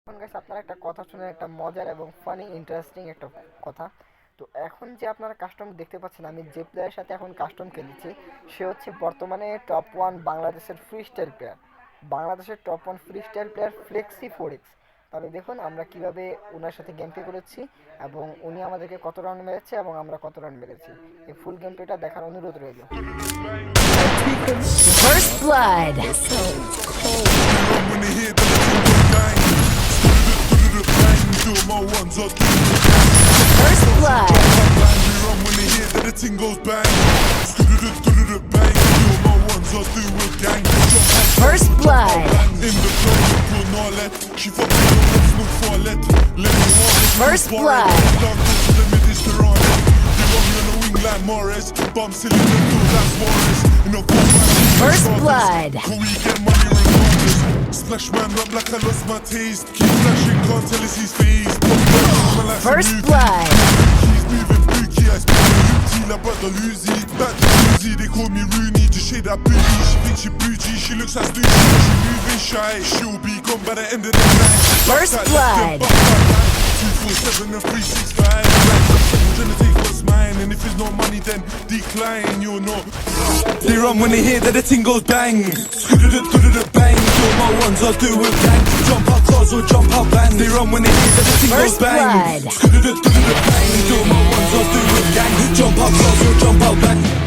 এখন গাইস আপনারা একটা কথা শুনে একটা মজার এবং ফানি ইন্টারেস্টিং একটা কথা। তো এখন যে আপনারা কাস্টম দেখতে পাচ্ছেন, আমি যে প্লেয়ারের সাথে এখন কাস্টম খেলেছি সে হচ্ছে বর্তমানে টপ ওয়ান বাংলাদেশের ফ্রি স্টাইল প্লেয়ার, বাংলাদেশের top one free style player ফ্লেক্সি ফোরিক্স। তাহলে দেখুন আমরা কিভাবে ওনার সাথে গেম প্লে করেছি এবং উনি আমাদেরকে কত রাউন্ড মেরেছে এবং আমরা কত রাউন্ড মেরেছি। এই ফুল গেম প্লেটা দেখার অনুরোধ রইল। First blood. First blood. First blood. First blood. First blood. Splash man rap like I lost my taste. Keep flashing, can't tell us his face. First blood. He's moving spooky, I speak Lucy, like brother Lucy. Back to Lucy, they call me Rooney. Just shade that booty, she thinks she bougie. She looks like Snoopy, she moving shy. She'll be gone by the end of the night. First blood. 247 and 365. Trying to take what's mine, and if it's not money, then decline. You're not. They run when they hear that the ting goes bang. Bang. Do my ones, I'll do it gang. Jump out cars or jump out bands. They run when they hear that the ting goes First bang. blood. Bang. Do my ones, I'll do it gang. Jump out cars or jump out bands.